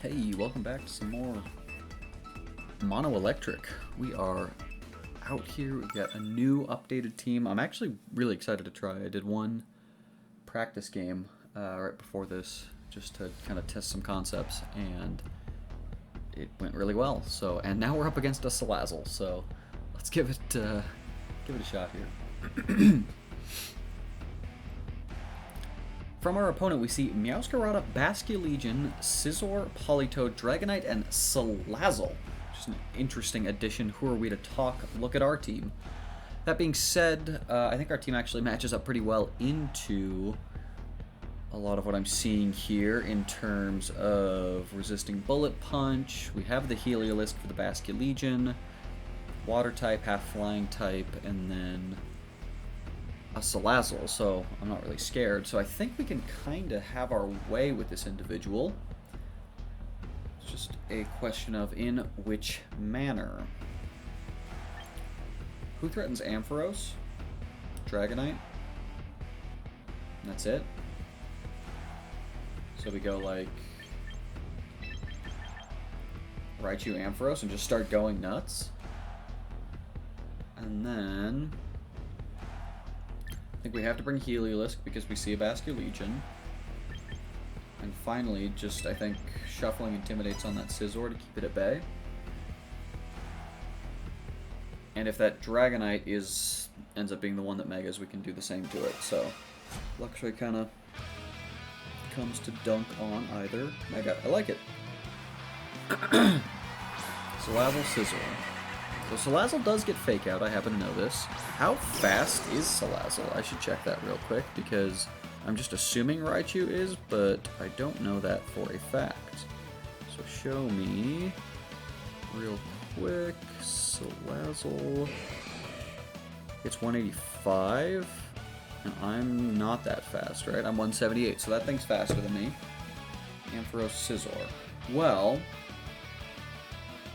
Hey, welcome back to some more Mono Electric. We are out here. We've got a new updated team. I'm actually really excited to try. I did one practice game right before this just to kind of test some concepts, and it went really well. So, and now we're up against a Salazzle, so let's give it a shot here. From our opponent, we see Meowscarada, Basculegion, Scizor, Politoed, Dragonite, and Salazzle. Just an interesting addition. Who are we to talk? Look at our team. That being said, I think our team actually matches up pretty well into a lot of what I'm seeing here in terms of resisting Bullet Punch. We have the Heliolisk for the Basculegion, Water type, half Flying type, and then a Salazzle, so I'm not really scared. So I think we can kind of have our way with this individual. It's just a question of in which manner. Who threatens Ampharos? Dragonite. And that's it. So we go like Raichu Ampharos and just start going nuts. And then I think we have to bring Heliolisk because we see a Basculegion. And finally, just, I think, shuffling Intimidates on that Scizor to keep it at bay. And if that Dragonite ends up being the one that Megas, we can do the same to it. So, Luxray kind of comes to dunk on either Mega. I like it. Salazzle, Scizor. So Salazzle does get Fake Out, I happen to know this. How fast is Salazzle? I should check that real quick because I'm just assuming Raichu is, but I don't know that for a fact. So show me real quick. Salazzle. It's 185, and I'm not that fast, right? I'm 178, so that thing's faster than me. Ampharos, Scizor. Well,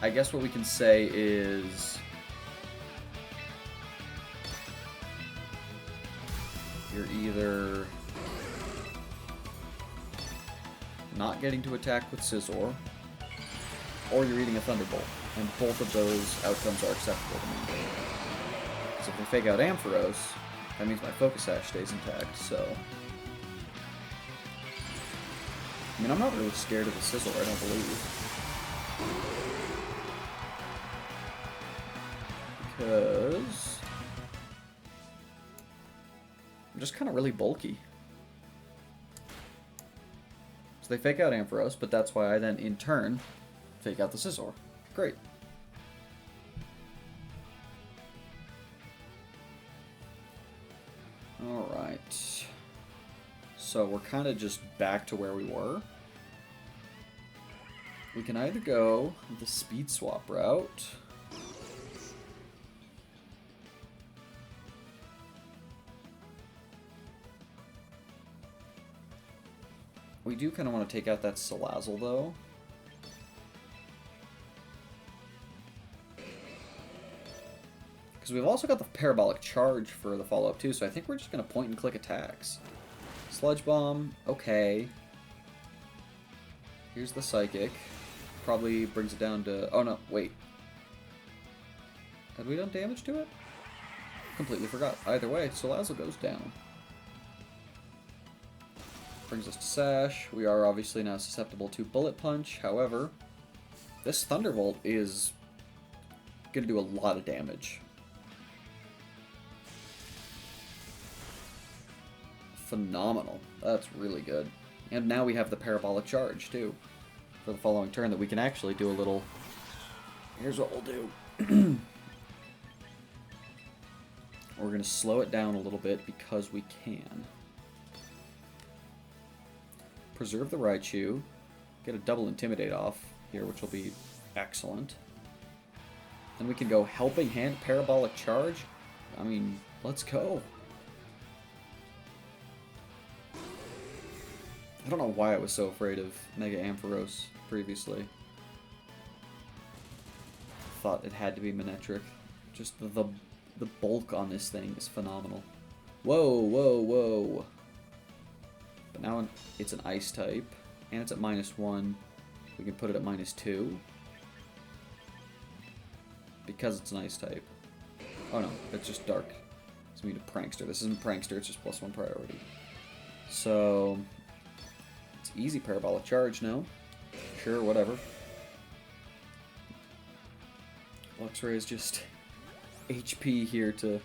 I guess what we can say is you're either not getting to attack with Scizor, or you're eating a Thunderbolt, and both of those outcomes are acceptable to me. So if we fake out Ampharos, that means my Focus Sash stays intact, so I mean, I'm not really scared of the Scizor, I don't believe. Because I'm just kind of really bulky. So they fake out Ampharos, but that's why I then, in turn, fake out the Scizor. Great. Alright. So we're kind of just back to where we were. We can either go the Speed Swap route. We do kind of want to take out that Salazzle, though. Because we've also got the Parabolic Charge for the follow-up, too, so I think we're just going to point and click attacks. Sludge Bomb, okay. Here's the Psychic. Probably brings it down to... Oh, no, wait. Had we done damage to it? Completely forgot. Either way, Salazzle goes down. Brings us to Sash. We are obviously now susceptible to Bullet Punch. However, this Thunderbolt is going to do a lot of damage. Phenomenal. That's really good. And now we have the Parabolic Charge, too, for the following turn that we can actually do a little... Here's what we'll do. We're going to slow it down a little bit because we can. Preserve the Raichu, get a double Intimidate off here, which will be excellent. Then we can go Helping Hand, Parabolic Charge. I mean, let's go. I don't know why I was so afraid of Mega Ampharos previously. Thought it had to be Manectric. Just the bulk on this thing is phenomenal. Whoa, whoa, whoa. But now it's an Ice type, and it's at -1. We can put it at -2. Because it's an ice type. Oh no, it's just dark. It's me to Prankster. This isn't Prankster, it's just +1 priority. So, it's easy parabolic charge, no? Sure, whatever. Luxray is just HP here to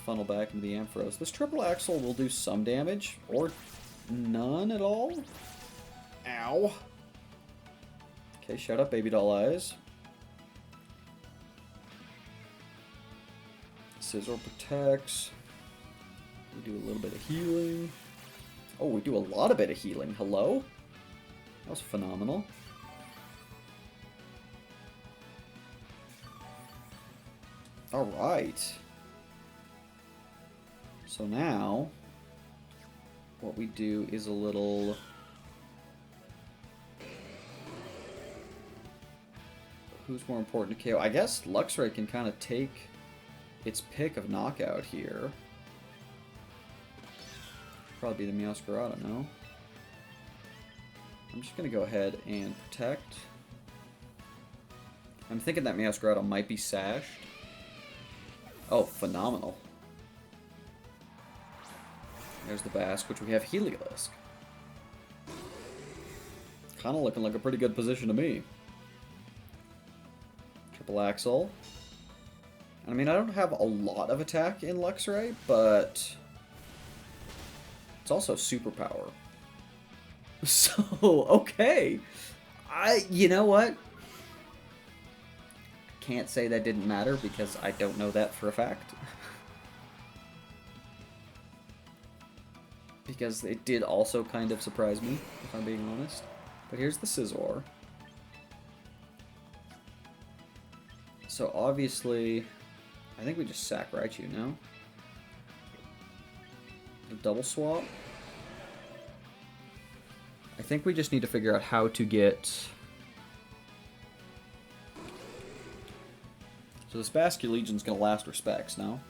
funnel back into the Ampharos. This triple axle will do some damage, or none at all. Ow. Okay, shut up, baby doll eyes. Scizor protects. We do a little bit of healing. Oh, we do a lot of bit of healing. Hello? That was phenomenal. Alright. So now, what we do is a little... Who's more important to KO? I guess Luxray can kind of take its pick of knockout here. Probably be the Meowscarada, no? I'm just going to go ahead and protect. I'm thinking that Meowscarada might be sashed. Oh, phenomenal. There's the Basque, which we have Heliolisk. Kind of looking like a pretty good position to me. Triple Axle. I mean, I don't have a lot of attack in Luxray, but it's also superpower. So, okay. You know what? Can't say that didn't matter because I don't know that for a fact. Because it did also kind of surprise me, if I'm being honest. But here's the Scizor. So obviously, I think we just sack Raichu, no? The double swap? I think we just need to figure out how to get... So this Basculegion's gonna last respects, no?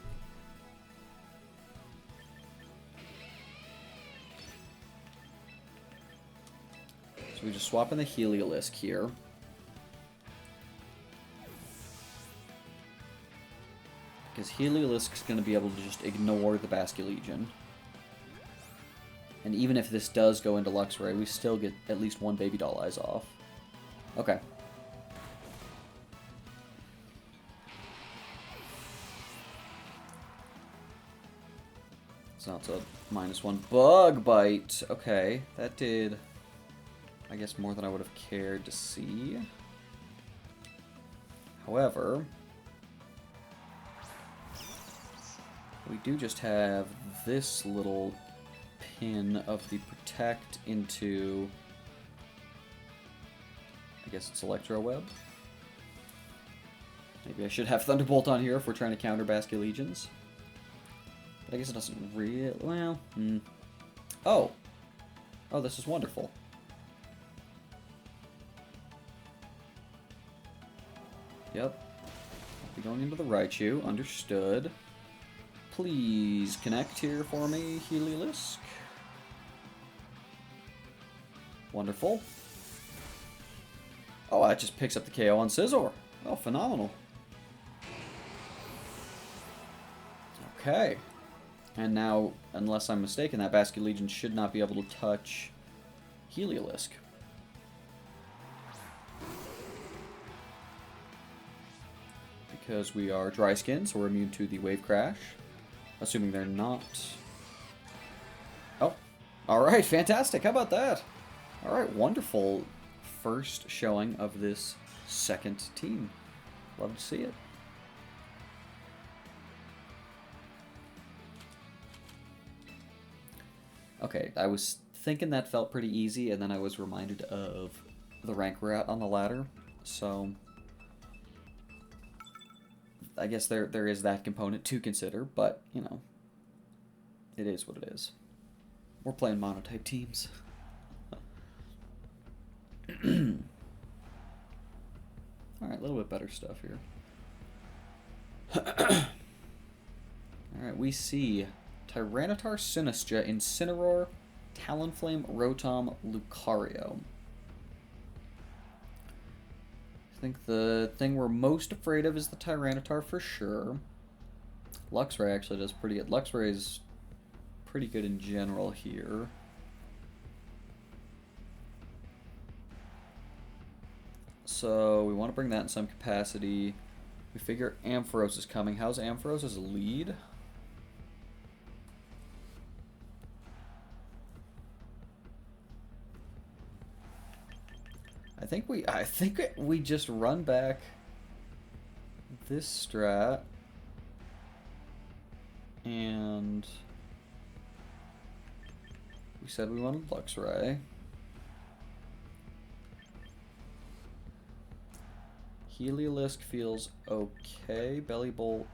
So we just swap in the Heliolisk here. Because Heliolisk's going to be able to just ignore the Basculegion. And even if this does go into Luxray, we still get at least one Baby Doll Eyes off. Okay. So it's a -1 Bug Bite. Okay, that did, I guess, more than I would have cared to see. However, we do just have this little pin of the Protect into, I guess it's Electro Web. Maybe I should have Thunderbolt on here if we're trying to counter Basculegions. But I guess it doesn't really, well, Oh! Oh, this is wonderful. Yep. I'll be going into the Raichu, understood. Please connect here for me, Heliolisk. Wonderful. Oh, that just picks up the KO on Scizor. Oh, phenomenal. Okay. And now, unless I'm mistaken, that Basculegion should not be able to touch Heliolisk. Because we are dry skin, so we're immune to the Wave Crash. Assuming they're not. Oh, alright, fantastic. How about that? Alright, wonderful first showing of this second team. Love to see it. Okay, I was thinking that felt pretty easy, and then I was reminded of the rank we're at on the ladder. So I guess there is that component to consider, but, you know, it is what it is. We're playing monotype teams. Alright, a little bit better stuff here. Alright, we see Tyranitar Sinistcha, Incineroar, Talonflame, Rotom, Lucario. I think the thing we're most afraid of is the Tyranitar for sure. Luxray actually does pretty good. Luxray is pretty good in general here. So we want to bring that in some capacity. We figure Ampharos is coming. How's Ampharos as a lead? I think we just run back this strat and we said we wanted Luxray. Heliolisk feels okay. Bellibolt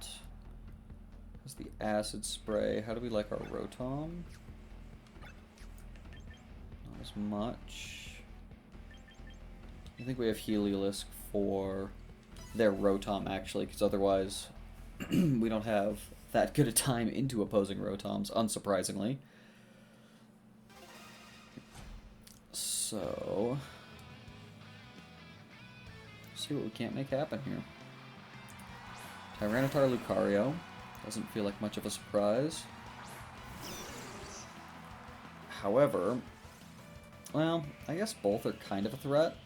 has the Acid Spray. How do we like our Rotom? Not as much. I think we have Heliolisk for their Rotom, actually, because otherwise we don't have that good a time into opposing Rotoms, unsurprisingly. So, see what we can't make happen here. Tyranitar, Lucario. Doesn't feel like much of a surprise. However, well, I guess both are kind of a threat.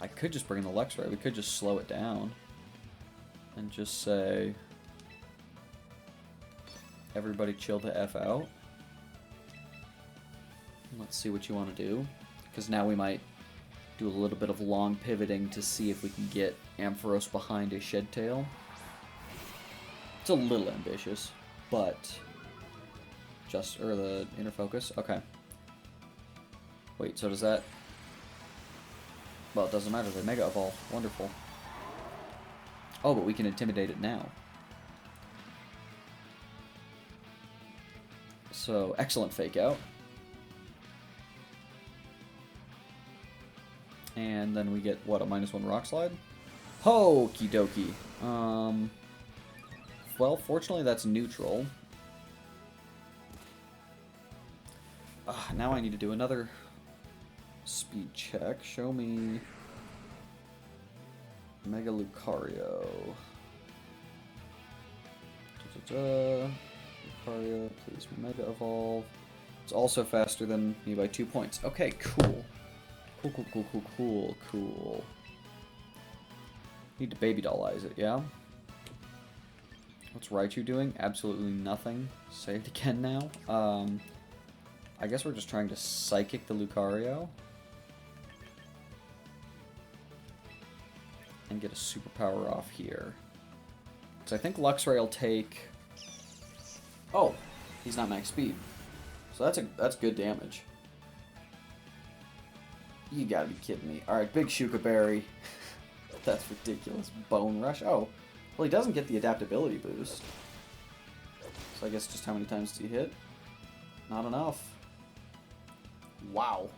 I could just bring in the Luxray. We could just slow it down and just say, everybody chill the F out. Let's see what you want to do, because now we might do a little bit of long pivoting to see if we can get Ampharos behind a Shed Tail. It's a little ambitious, but or the Inner Focus. Okay. Wait, so does that? Well, it doesn't matter. They Mega Evolve. Wonderful. Oh, but we can intimidate it now. So, excellent Fake Out. And then we get, what, a -1 Rock Slide? Okie dokie. Well, fortunately that's neutral. Now I need to do another speed check. Show me Mega Lucario. Lucario, please Mega Evolve. It's also faster than me by 2 points. Okay, cool. Cool. Need to Baby Dollize it, yeah? What's Raichu doing? Absolutely nothing. Say it again now. I guess we're just trying to Psychic the Lucario. And get a superpower off here. So I think Luxray will take... Oh! He's not max speed. So that's good damage. You gotta be kidding me. Alright, big Shuka Berry. That's ridiculous. Bone Rush. Oh. Well, he doesn't get the adaptability boost. So I guess just how many times does he hit? Not enough. Wow.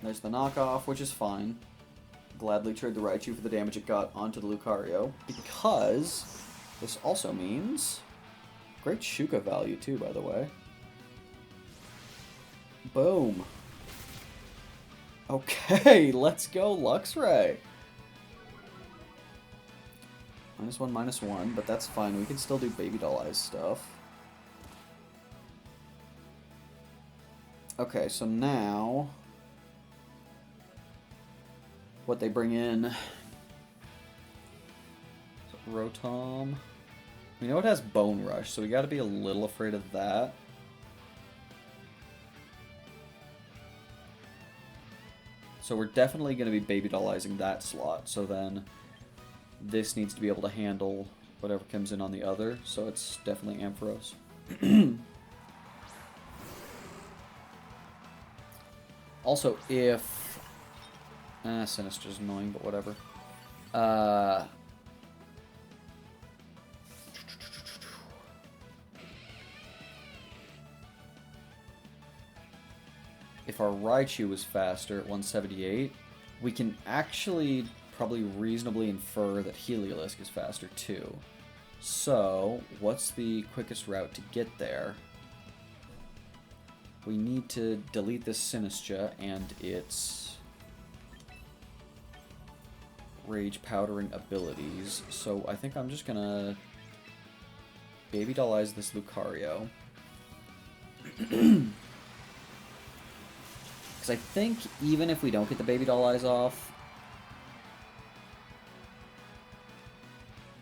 There's the knockoff, which is fine. Gladly trade the Raichu for the damage it got onto the Lucario. Because this also means great Shuka value too, by the way. Boom. Okay, let's go Luxray. -1/-1, but that's fine. We can still do Baby Dollize stuff. Okay, so now what they bring in, Rotom. We know it has Bone Rush, so we gotta be a little afraid of that. So we're definitely going to be Baby Dollizing that slot, so then this needs to be able to handle whatever comes in on the other, so it's definitely Ampharos. Also, if... Sinister's annoying, but whatever. If our Raichu was faster at 178, we can actually probably reasonably infer that Heliolisk is faster too. So, what's the quickest route to get there? We need to delete this Sinistcha and its Rage Powdering abilities. So I think I'm just gonna Baby Dollize this Lucario. Because I think even if we don't get the Baby Dollize off,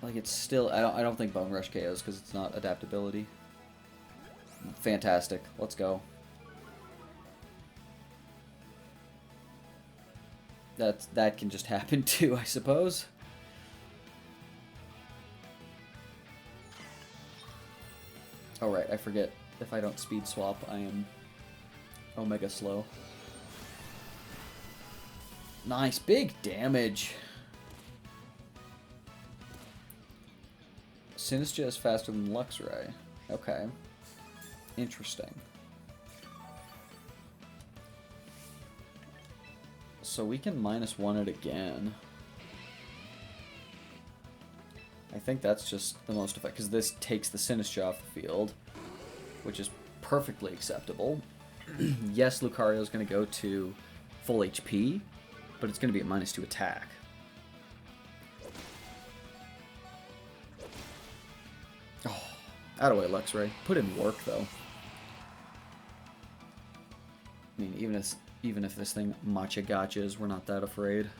like it's still, I don't think Bone Rush KOs because it's not adaptability. Fantastic. Let's go. That can just happen too, I suppose. Oh right, I forget. If I don't speed swap, I am Omega slow. Nice, big damage. Sinistcha is faster than Luxray. Okay. Interesting. So we can -1 it again. I think that's just the most effective, because this takes the Sinistcha off the field, which is perfectly acceptable. Yes, Lucario is going to go to full HP, but it's going to be at -2 attack. Oh, out of way, Luxray. Put in work, though. I mean, even if this thing matcha gotchas, we're not that afraid.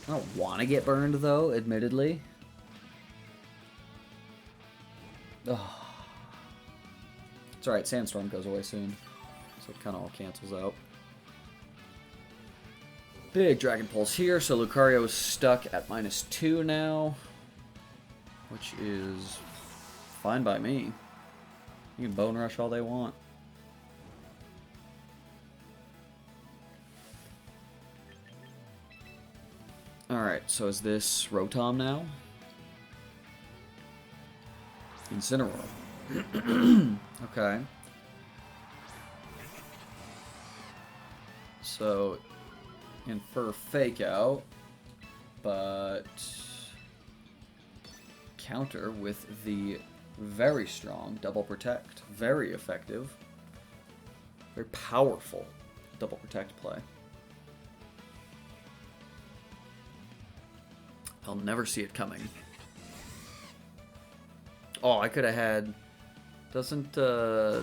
I don't want to get burned, though, admittedly. Oh. It's alright, Sandstorm goes away soon, so it kind of all cancels out. Big Dragon Pulse here, so Lucario is stuck at -2 now, which is fine by me. You can Bone Rush all they want. Alright, so is this Rotom now? Incineroar. Okay. So, infer Fake Out, but counter with the very strong Double Protect. Very effective. Very powerful Double Protect play. I'll never see it coming. Oh, I could have had... Doesn't the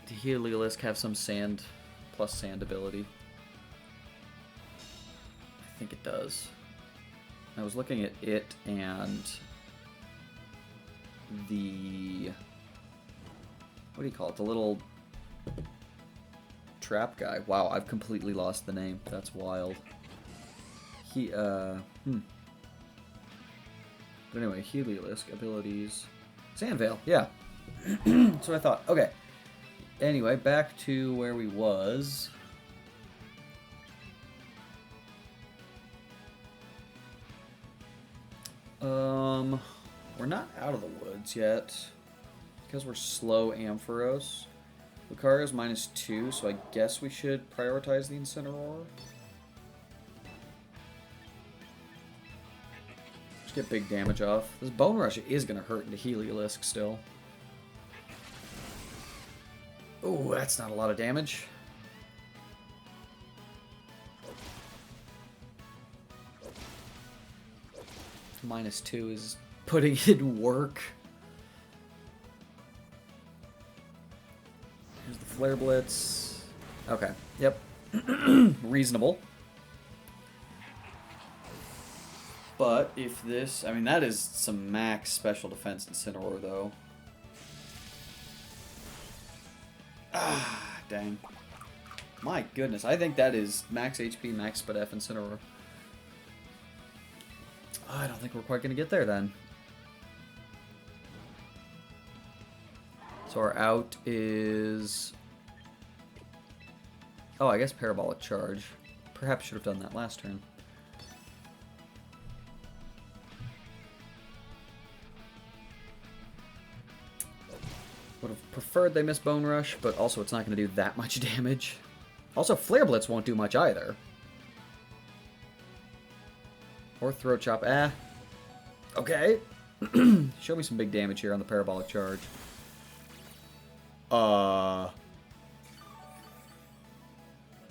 Heliolisk have some sand plus sand ability? I think it does. I was looking at it and the... What do you call it? The little trap guy. Wow, I've completely lost the name. That's wild. But anyway, Heliolisk abilities. Sandvale, yeah. That's what I thought. Okay. Anyway, back to where we was. We're not out of the woods yet. Because we're slow Ampharos. Lucario's -2, so I guess we should prioritize the Incineroar. Get big damage off. This Bone Rush is going to hurt into Heliolisk still. Oh, that's not a lot of damage. -2 is putting in work. Here's the Flare Blitz. Okay, yep. Reasonable. But if this... I mean, that is some max special defense Incineroar, though. Ah, dang. My goodness, I think that is max HP, max Spud F Incineroar. Oh, I don't think we're quite going to get there, then. So our out is... Oh, I guess Parabolic Charge. Perhaps should have done that last turn. Would have preferred they miss Bone Rush, but also it's not going to do that much damage. Also, Flare Blitz won't do much either. Or Throat Chop. Okay. Show me some big damage here on the Parabolic Charge.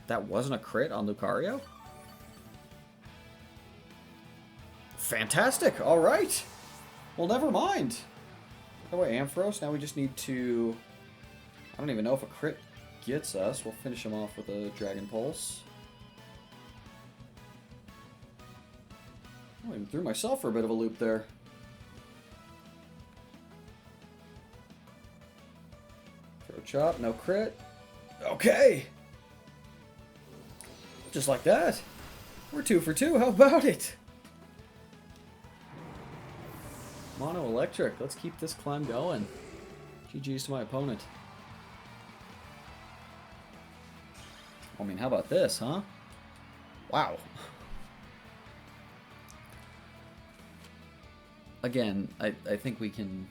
That wasn't a crit on Lucario? Fantastic! Alright! Well, never mind. Oh wait, Ampharos, now we just need to... I don't even know if a crit gets us. We'll finish him off with a Dragon Pulse. I even threw myself for a bit of a loop there. Throw Chop, no crit. Okay! Just like that. We're 2 for 2, how about it? Mono Electric, let's keep this climb going. GG's to my opponent. I mean, how about this, huh? Wow. Again, I think we can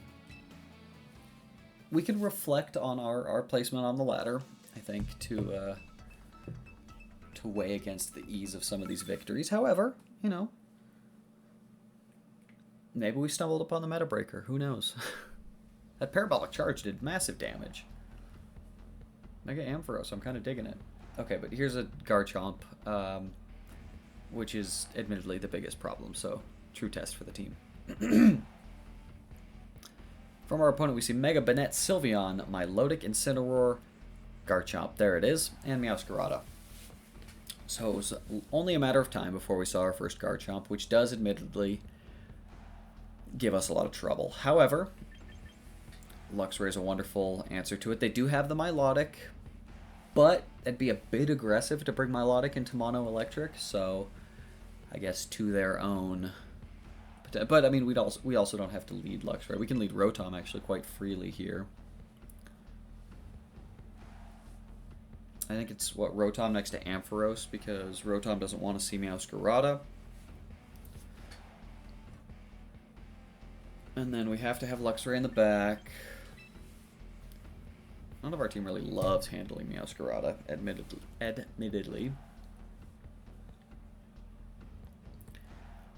reflect on our placement on the ladder, I think, to weigh against the ease of some of these victories. However, you know, maybe we stumbled upon the Meta Breaker. Who knows? That Parabolic Charge did massive damage. Mega Ampharos, I'm kind of digging it. Okay, but here's a Garchomp, which is admittedly the biggest problem, so true test for the team. From our opponent, we see Mega Banette, Sylveon, Milotic, Incineroar, Garchomp, there it is, and Meowscarada. So it was only a matter of time before we saw our first Garchomp, which does admittedly give us a lot of trouble. However, Luxray is a wonderful answer to it. They do have the Milotic, but it'd be a bit aggressive to bring Milotic into Mono Electric, so I guess to their own. But I mean, we also don't have to lead Luxray. We can lead Rotom actually quite freely here. I think it's what, Rotom next to Ampharos, because Rotom doesn't want to see Meowscarada. And then we have to have Luxray in the back. None of our team really loves handling Meowscarada, admittedly.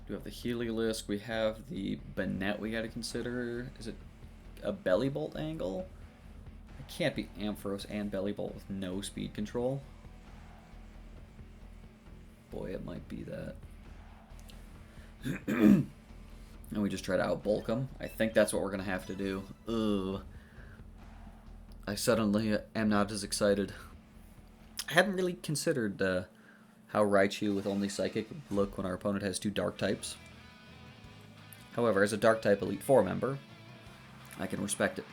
We have the Heliolisk, we have the Banette we gotta consider. Is it a Bellibolt angle? It can't be Ampharos and Bellibolt with no speed control. Boy, it might be that. And we just try to outbulk them. I think that's what we're gonna have to do. Ugh. I suddenly am not as excited. I hadn't really considered how Raichu with only Psychic would look when our opponent has 2 Dark types. However, as a Dark type Elite Four member, I can respect it.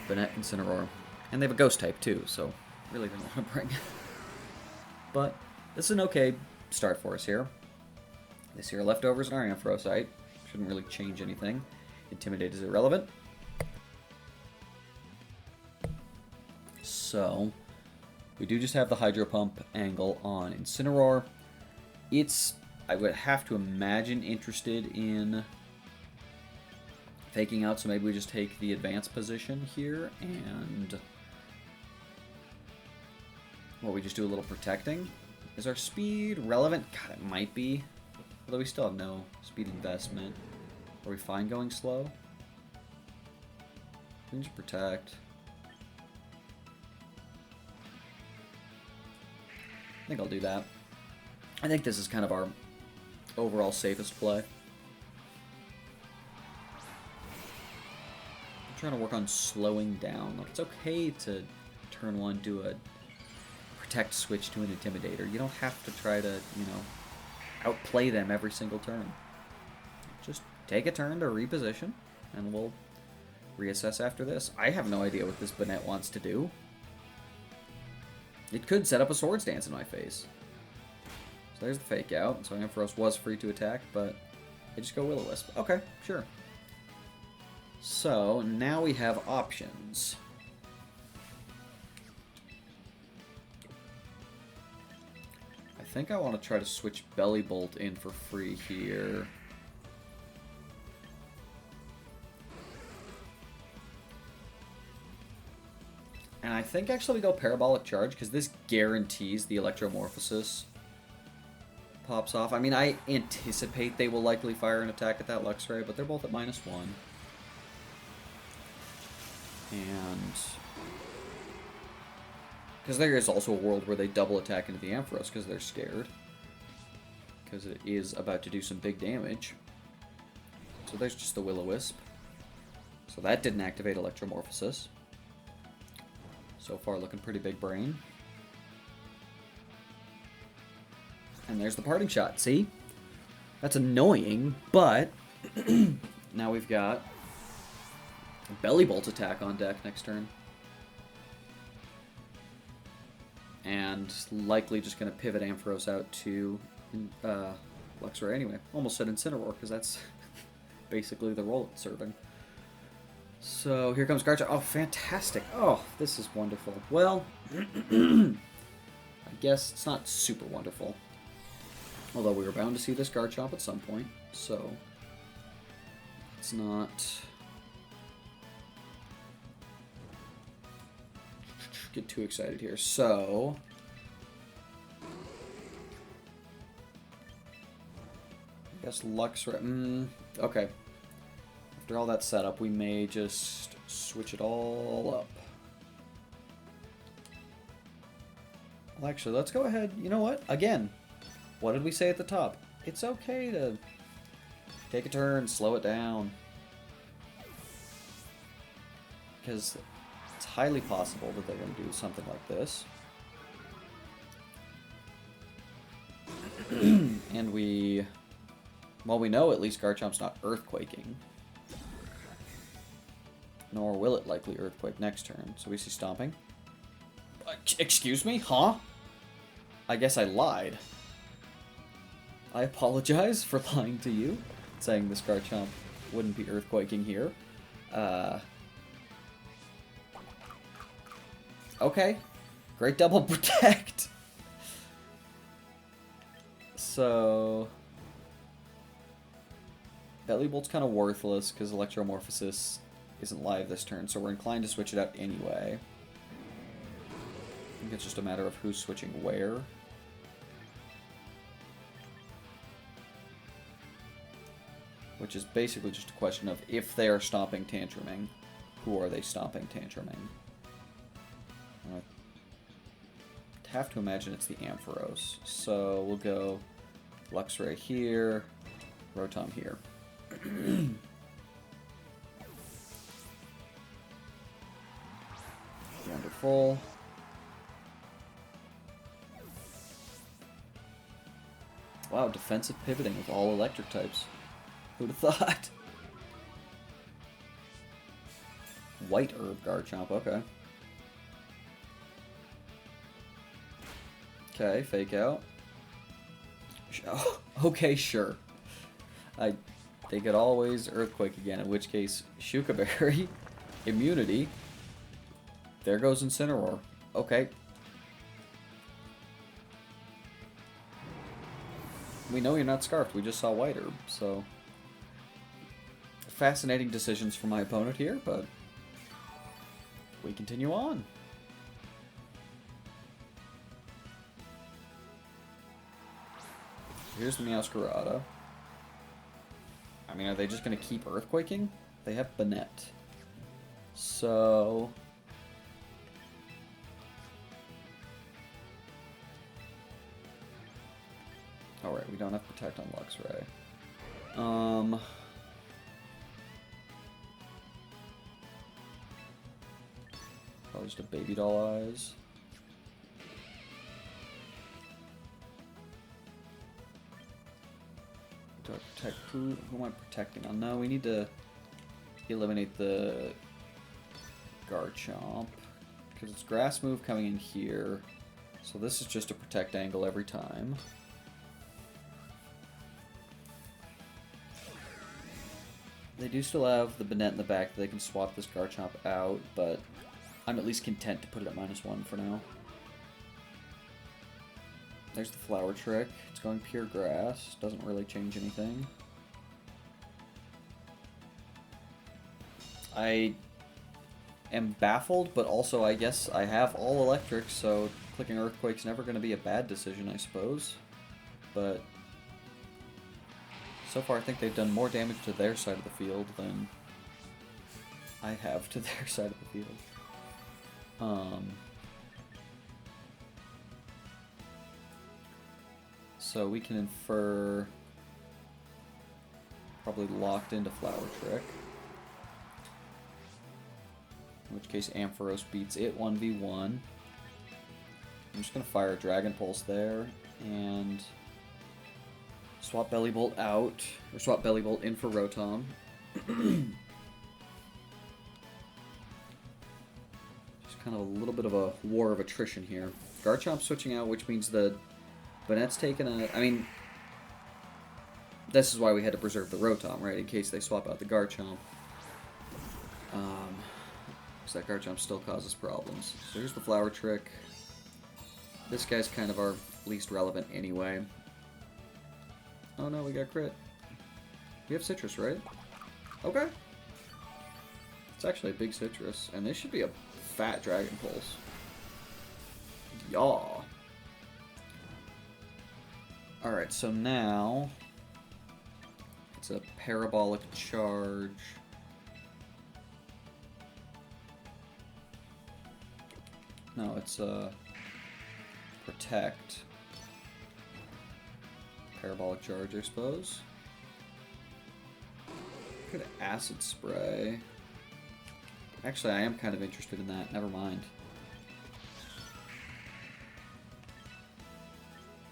Banette, Incineroar. And they have a Ghost type too, so really don't want to bring. But this is an okay start for us here. This here leftovers in our Ampharosite. Shouldn't really change anything. Intimidate is irrelevant. So, we do just have the Hydro Pump angle on Incineroar. It's, I would have to imagine, interested in faking out, so maybe we just take the advanced position here, and well, we just do a little protecting. Is our speed relevant? God, it might be. Although we still have no speed investment. Are we fine going slow? We can just protect. I think I'll do that. I think this is kind of our overall safest play. I'm trying to work on slowing down. Like, it's okay to turn 1 do a protect switch to an Intimidator. You don't have to try to, you know, outplay them every single turn. Just take a turn to reposition, and we'll reassess after this. I have no idea what this Banette wants to do. It could set up a Swords Dance in my face. So there's the fake out. So Ampharos was free to attack, but I just go Will-O-Wisp. Okay, sure. So now we have options. I think I want to try to switch Bellibolt in for free here. And I think actually we go Parabolic Charge, because this guarantees the Electromorphosis pops off. I mean, I anticipate they will likely fire an attack at that Luxray, but they're both at -1. And... because there is also a world where they double attack into the Ampharos because they're scared. Because it is about to do some big damage. So there's just the Will-O-Wisp. So that didn't activate Electromorphosis. So far looking pretty big brain. And there's the parting shot, see? That's annoying, but now we've got a Belly Bolt attack on deck next turn. And likely just going to pivot Ampharos out to Luxray anyway. Almost said Incineroar, because that's basically the role it's serving. So here comes Garchomp. Oh, fantastic. Oh, this is wonderful. Well, I guess it's not super wonderful. Although we were bound to see this Garchomp at some point, so let's not get too excited here. So I guess Luxray. Okay. After all that setup, we may just switch it all up. Well, actually, let's go ahead. You know what? Again, what did we say at the top? It's okay to take a turn, slow it down. Because it's highly possible that they're going to do something like this. And we... well, we know at least Garchomp's not Earthquaking. Nor will it likely Earthquake next turn. So we see Stomping. Excuse me? Huh? I guess I lied. I apologize for lying to you, saying this Garchomp wouldn't be Earthquaking here. Okay. Great double protect. So... Belly Bolt's kind of worthless because Electromorphosis isn't live this turn, so we're inclined to switch it out anyway. I think it's just a matter of who's switching where. Which is basically just a question of if they are stomping Tantruming, who are they stomping Tantruming? I have to imagine it's the Ampharos. So we'll go Luxray here, Rotom here. Wonderful. Wow, defensive pivoting with all electric types. Who'd have thought? White Herb Garchomp, okay. Okay, Fake Out. Oh, okay, sure. They could always Earthquake again, in which case, Shuka Berry, Immunity. There goes Incineroar. Okay. We know you're not Scarfed, we just saw White Herb, so... fascinating decisions from my opponent here, but... we continue on. Here's the Meowscarada. I mean, are they just going to keep Earthquaking? They have Banette. So... alright, we don't have Protect on Luxray. Probably just a Baby Doll Eyes. Do I protect who? Who am I protecting on? No, we need to eliminate the Garchomp. Because it's Grass Move coming in here. So this is just a Protect angle every time. They do still have the Banette in the back that they can swap this Garchomp out, but I'm at least content to put it at -1 for now. There's the Flower Trick. It's going Pure Grass. Doesn't really change anything. I am baffled, but also I guess I have all electric, so clicking Earthquake's never going to be a bad decision, I suppose. But So far, I think they've done more damage to their side of the field than I have to their side of the field. So we can infer probably locked into Flower Trick. In which case Ampharos beats it 1v1. I'm just going to fire a Dragon Pulse there and swap Bellibolt out, or swap Bellibolt in for Rotom. Just kind of a little bit of a war of attrition here. Garchomp switching out, which means the Banette's taken a... I mean, this is why we had to preserve the Rotom, right? In case they swap out the Garchomp. Because that Garchomp still causes problems. So here's the Flower Trick. This guy's kind of our least relevant anyway. Oh no, we got crit. We have Citrus, right? Okay. It's actually a big Citrus. And this should be a fat Dragon Pulse. Yaw. Alright, so now it's a Parabolic Charge. No, it's a Protect. Parabolic Charge, I suppose. Could Acid Spray. Actually, I am kind of interested in that. Never mind.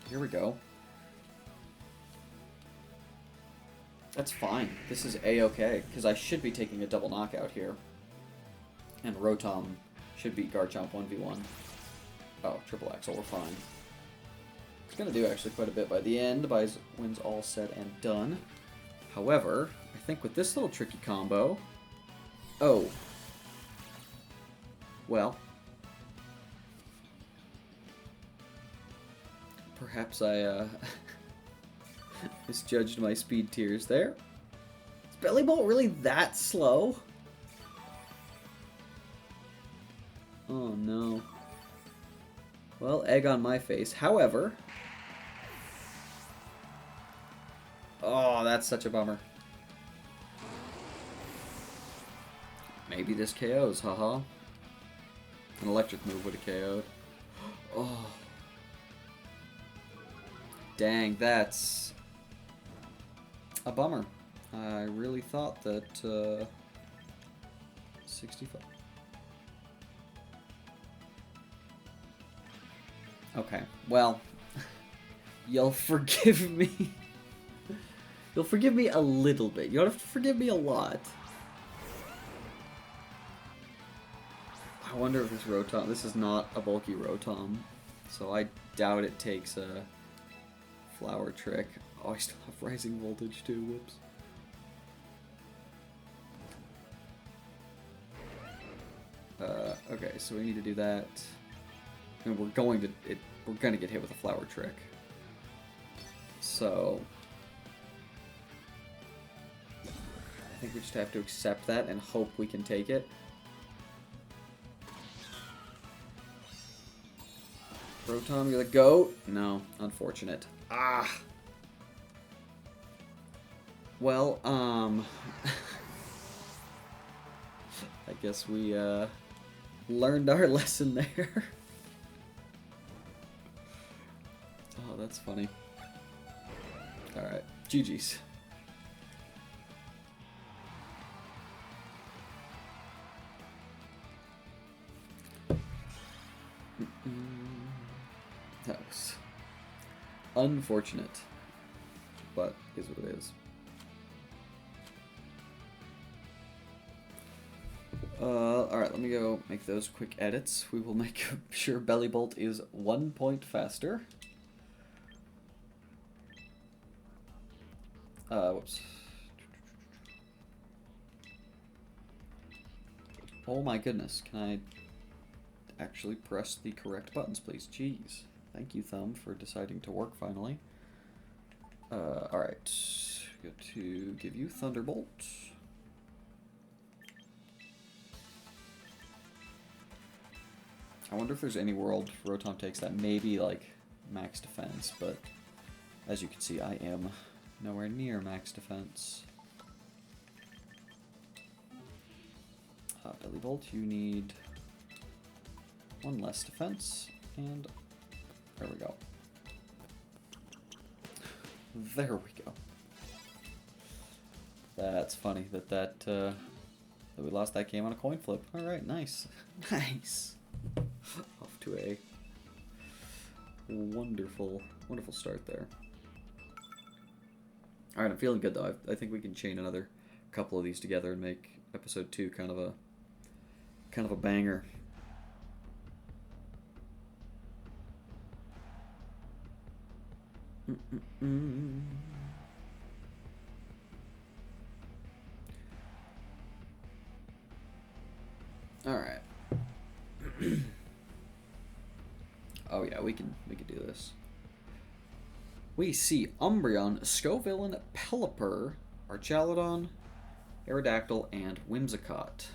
Here we go. That's fine. This is A-okay, because I should be taking a double knockout here. And Rotom should beat Garchomp 1v1. Oh, Triple Axle, we're fine. It's going to do actually quite a bit by the end, by wins all said and done. However, I think with this little tricky combo... Oh. Well. Perhaps I, misjudged my speed tiers there. Is Bellibolt really that slow? Oh no. Well, egg on my face. However... Oh, that's such a bummer. Maybe this KOs, haha. An electric move would have KO'd. Oh. Dang, that's a bummer. I really thought that 65. Okay, well, you'll forgive me. You'll forgive me a little bit. You don't have to forgive me a lot. I wonder if this Rotom... This is not a bulky Rotom, so I doubt it takes a Flower Trick. Oh, I still have Rising Voltage too, whoops. Okay, so we need to do that. And we're going to get hit with a Flower Trick. So I think we just have to accept that and hope we can take it. Rotom, you're the GOAT? No, unfortunate. Ah. Well, I guess we learned our lesson there. Oh, that's funny. Alright, GG's. That was unfortunate, but is what it is. Alright, let me go make those quick edits. We will make sure Bellibolt is 1 point faster. Whoops. Oh my goodness, can I actually press the correct buttons, please? Jeez. Thank you, Thumb, for deciding to work finally. Alright. Go to give you Thunderbolt. I wonder if there's any world Rotom takes that maybe like max defense, but as you can see, I am Nowhere near max defense. Belly Bolt, you need 1 less defense, and there we go. There we go. That's funny that we lost that game on a coin flip. All right, nice, nice. Off to a wonderful start there. All right, I'm feeling good though. I think we can chain another couple of these together and make episode 2 kind of a banger. All right. Oh yeah, we can do this. We see Umbreon, Scovillain, Pelipper, Archaludon, Aerodactyl, and Whimsicott.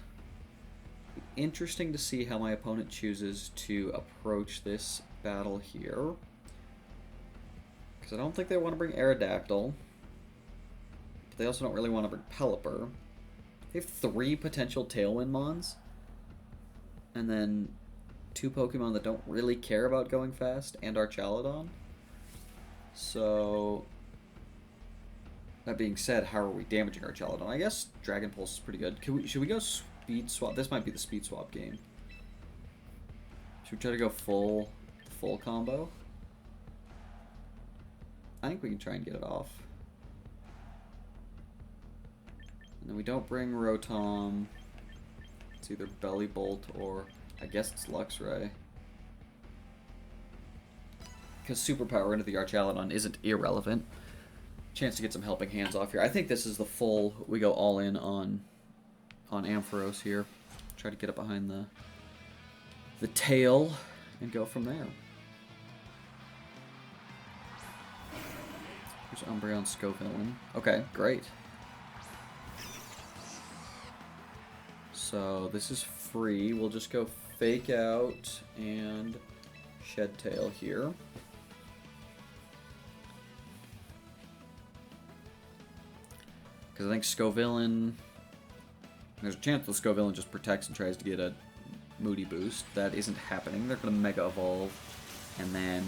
Interesting to see how my opponent chooses to approach this battle here. Because I don't think they want to bring Aerodactyl. But they also don't really want to bring Pelipper. They have 3 potential Tailwind Mons. And then 2 Pokemon that don't really care about going fast, and Archaludon. So, that being said, how are we damaging Archaludon? I guess Dragon Pulse is pretty good. Should we go Speed Swap? This might be the Speed Swap game. Should we try to go full combo? I think we can try and get it off. And then we don't bring Rotom. It's either Belly Bolt or I guess it's Luxray. Because Superpower into the Archaludon isn't irrelevant. Chance to get some helping hands off here. I think this is the full, we go all in on Ampharos here. Try to get up behind the tail and go from there. Here's Umbreon, Scovillain. Okay, great. So this is free. We'll just go Fake Out and Shed Tail here. Because I think Scovillain... There's a chance the Scovillain just protects and tries to get a Moody boost. That isn't happening. They're going to Mega Evolve and then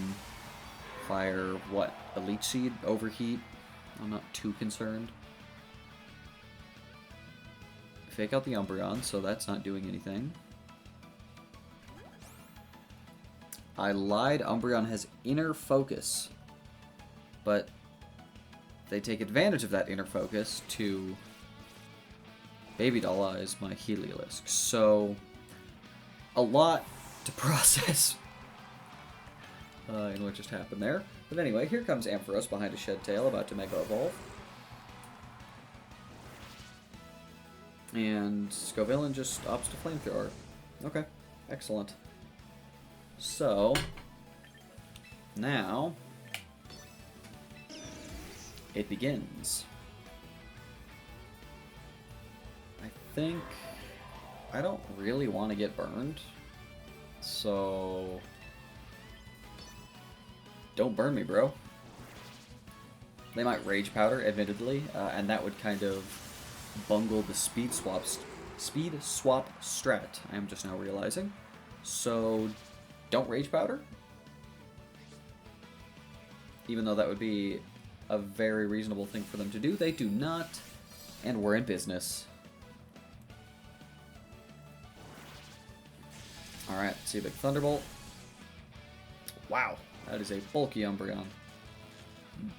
fire, what, a Leech Seed? Overheat? I'm not too concerned. Fake out the Umbreon, so that's not doing anything. I lied, Umbreon has Inner Focus. But they take advantage of that Inner Focus to Baby Doll Eyes my Heliolisk. So, a lot to process in what just happened there. But anyway, here comes Ampharos behind a Shed Tail, about to Mega Evolve. And Scovillain just opts to Flamethrower. Okay, excellent. So, now, it begins. I think I don't really want to get burned, so don't burn me, bro. They might Rage Powder, admittedly, and that would kind of bungle the speed swap strat. I am just now realizing. So don't Rage Powder, even though that would be a very reasonable thing for them to do. They do not, and we're in business. All right, see a big Thunderbolt. Wow, that is a bulky Umbreon.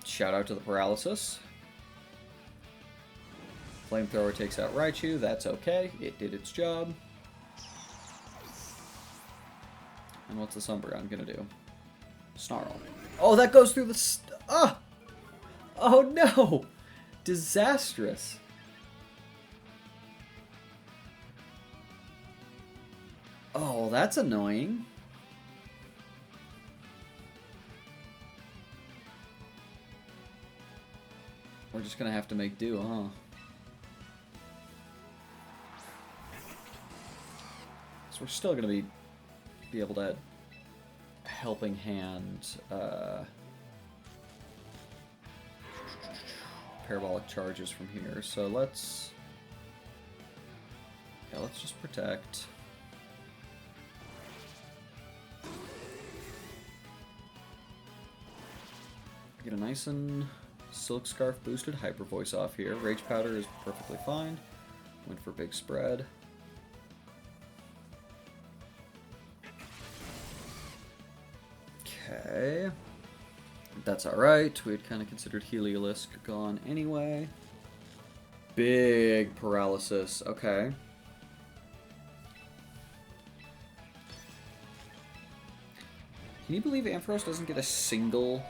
Shout out to the Paralysis. Flamethrower takes out Raichu, that's okay, it did its job. And what's this Umbreon gonna do? Snarl. Oh, that goes through the oh no! Disastrous. Oh, that's annoying. We're just gonna have to make do, huh? So we're still gonna be able to helping hand parabolic charges from here. So let's just protect. Get a nice and Silk Scarf boosted Hyper Voice off here. Rage Powder is perfectly fine. Went for big spread. Okay. That's alright. We had kind of considered Heliolisk gone anyway. Big paralysis. Okay. Can you believe Ampharos doesn't get a single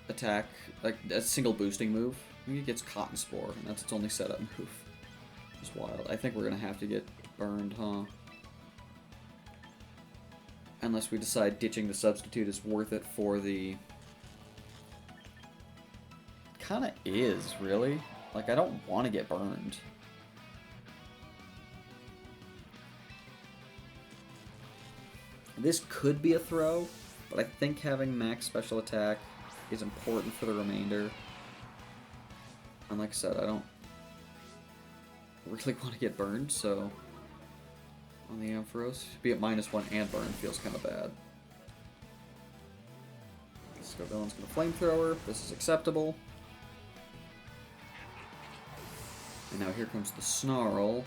attack, like a single boosting move? I think it gets Cotton Spore, and that's its only setup move. It's wild. I think we're gonna have to get burned, huh? Unless we decide ditching the substitute is worth it for the... Kinda is, really. Like, I don't want to get burned. This could be a throw, but I think having max special attack is important for the remainder. And like I said, I don't really want to get burned, so on the Ampharos, be at -1 and burn feels kind of bad. Scovillain's gonna Flamethrower. This is acceptable. And now here comes the Snarl,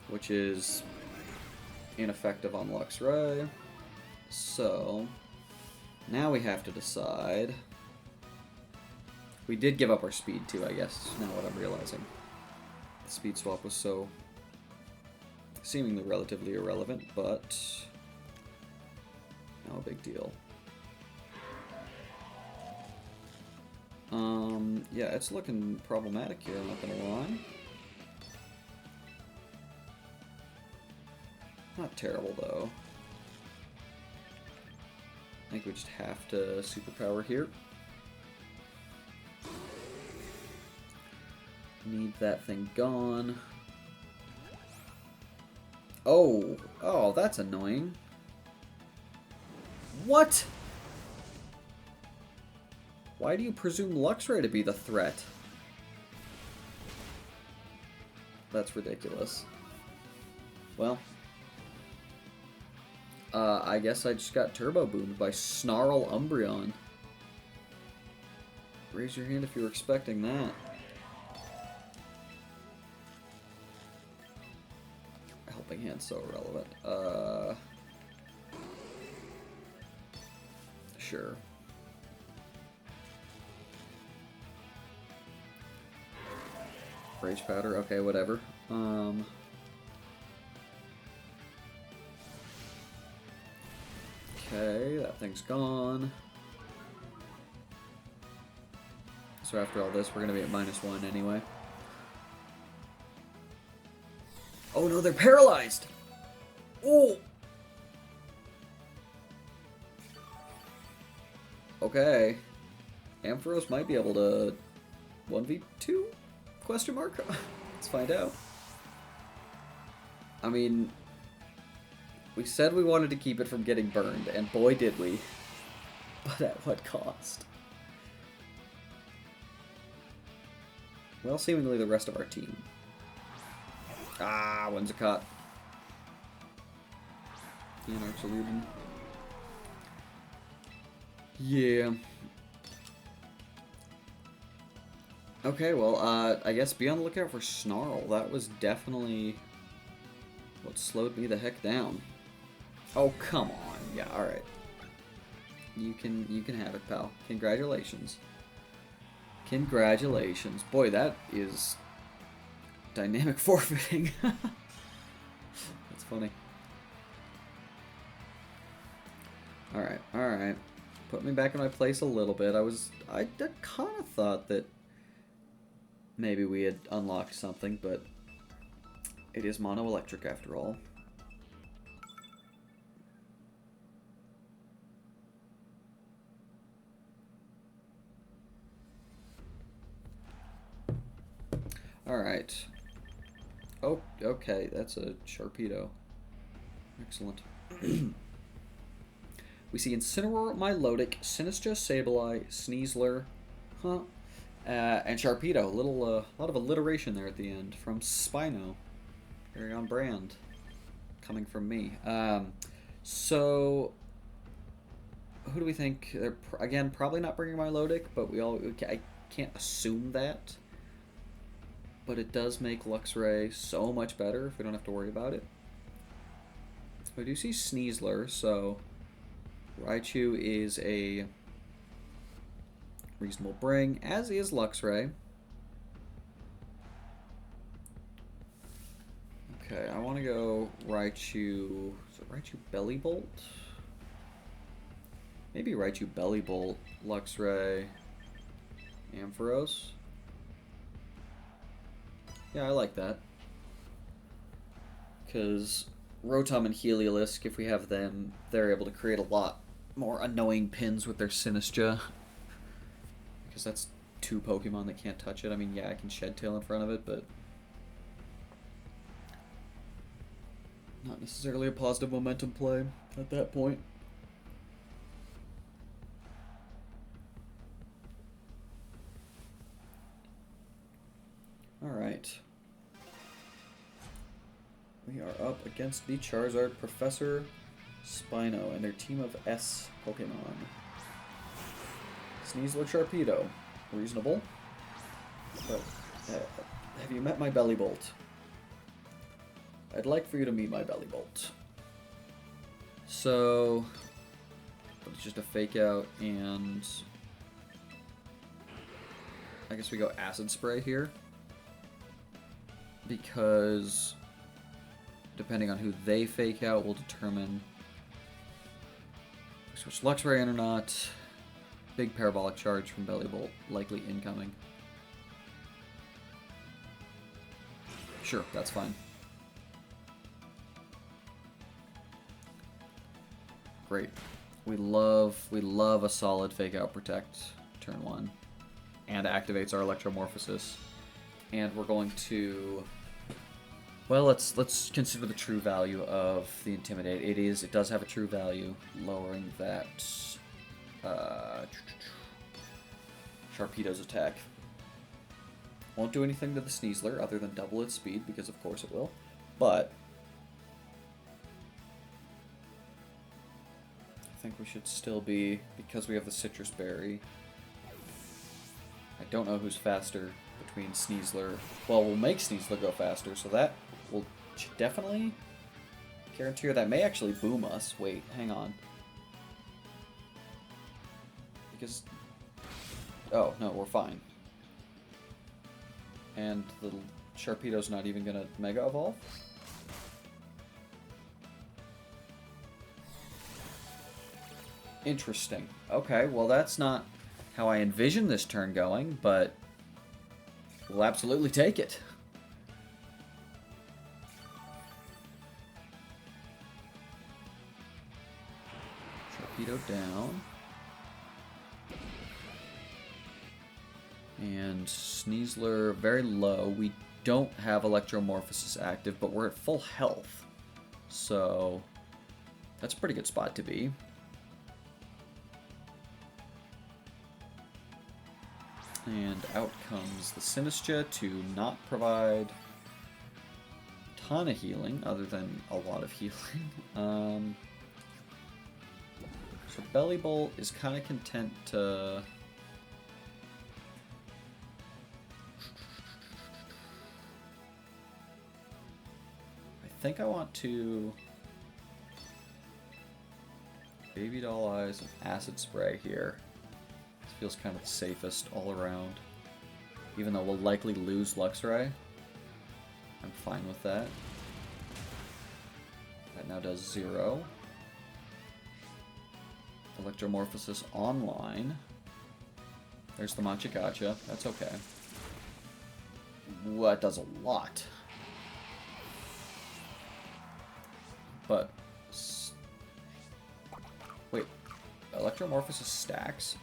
which is ineffective on Luxray. So now we have to decide. We did give up our speed too, I guess, now what I'm realizing. The speed swap was so seemingly relatively irrelevant, but no big deal. Yeah, it's looking problematic here, I'm not gonna lie. Not terrible, though. I think we just have to superpower here. Need that thing gone. Oh! Oh, that's annoying. What? Why do you presume Luxray to be the threat? That's ridiculous. Well, I guess I just got turbo boomed by Snarl Umbreon. Raise your hand if you were expecting that. Helping Hand's so irrelevant. Sure. Rage Powder, okay, whatever. Okay, that thing's gone. So after all this, we're gonna be at -1 anyway. Oh no, they're paralyzed! Oh! Okay. Ampharos might be able to 1v2? Question mark? Let's find out. I mean, we said we wanted to keep it from getting burned, and boy did we. But at what cost? Well, seemingly the rest of our team. Ah, Whimsicott. Anarchiluden. Yeah. Okay, well, I guess be on the lookout for Snarl. That was definitely what slowed me the heck down. Oh, come on. Yeah, alright. You can have it, pal. Congratulations. Congratulations. Boy, that is dynamic forfeiting. That's funny. Alright, alright. Put me back in my place a little bit. I kind of thought that maybe we had unlocked something, but it is mono electric after all. Alright. Oh, okay, that's a Sharpedo. Excellent. We see Incineroar, Milotic, Sinistcha, Sableye, Sneasler. Huh. And Sharpedo, a lot of alliteration there at the end from Spino. Very on brand. Coming from me. So, who do we think? They're again probably not bringing Milotic, but I can't assume that. But it does make Luxray so much better if we don't have to worry about it. I do see Sneasler, so Raichu is a reasonable bring, as is Luxray. Okay, I want to go Raichu. Is it Raichu Belly Bolt? Maybe Raichu Belly Bolt, Luxray, Ampharos. Yeah, I like that. Because Rotom and Heliolisk, if we have them, they're able to create a lot more annoying pins with their Sinistcha. Because that's two Pokemon that can't touch it. I mean, yeah, I can Shed Tail in front of it, but not necessarily a positive momentum play at that point. Alright. We are up against the Charizard Professor Spino and their team of S Pokemon. Sneasler Sharpedo. Reasonable. But have you met my Bellibolt? I'd like for you to meet my Bellibolt. So, it's just a fake out, and I guess we go Acid Spray here. Because depending on who they fake out will determine if we switch Luxray in or not. Big Parabolic Charge from Bellibolt, likely incoming. Sure, that's fine. Great. We love a solid fake out protect turn 1. And activates our Electromorphosis. And we're going to, well, let's consider the true value of the Intimidate. It does have a true value, lowering that Sharpedo's attack. Won't do anything to the Sneasler other than double its speed, because of course it will. But I think we should still be, because we have the Citrus Berry. I don't know who's faster between Sneasler. Well, we'll make Sneasler go faster, so that will definitely guarantee her that may actually boom us. Wait, hang on. Because, oh, no, we're fine. And the Sharpedo's not even gonna Mega Evolve? Interesting. Okay, well that's not how I envision this turn going, but we'll absolutely take it. Sharpedo down. And Sneasler very low. We don't have Electromorphosis active, but we're at full health. So that's a pretty good spot to be. And out comes the Sinistcha to not provide a ton of healing, other than a lot of healing. So Bellibolt is kind of content to... I think I want to Baby Doll Eyes and Acid Spray here. This feels kind of the safest all around. Even though we'll likely lose Luxray, I'm fine with that. That now does 0. Electromorphosis online. There's the Machagacha. That's okay. Well, that does a lot. But wait, Electromorphosis stacks?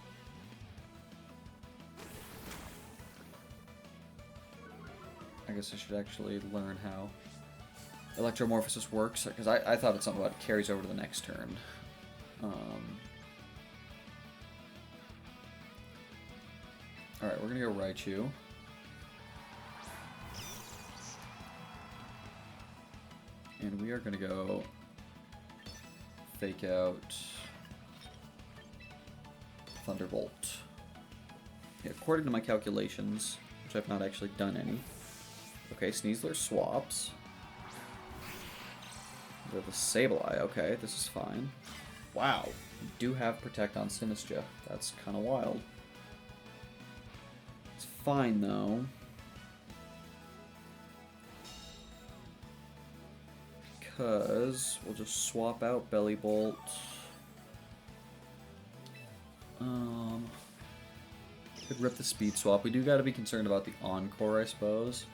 I guess I should actually learn how Electromorphosis works, because I thought it's something about it carries over to the next turn. Alright, we're gonna go Raichu. And we are gonna go Fake Out Thunderbolt. Yeah, according to my calculations, which I've not actually done any. Okay, Sneasler swaps. We have a Sableye. Okay, this is fine. Wow, we do have Protect on Sinistcha. That's kind of wild. It's fine, though. Because we'll just swap out Bellibolt. Could rip the speed swap. We do got to be concerned about the Encore, I suppose.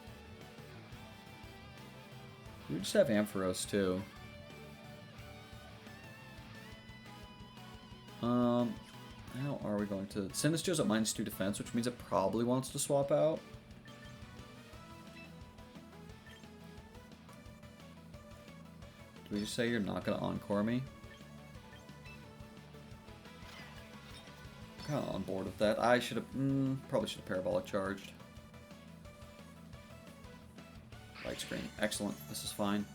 We just have Ampharos too. How are we going to... Sinistcha's at -2 defense, which means it probably wants to swap out. Do we just say you're not going to Encore me? Kind of on board with that. I should have... probably should have Parabolic charged. Light Screen. Excellent. This is fine.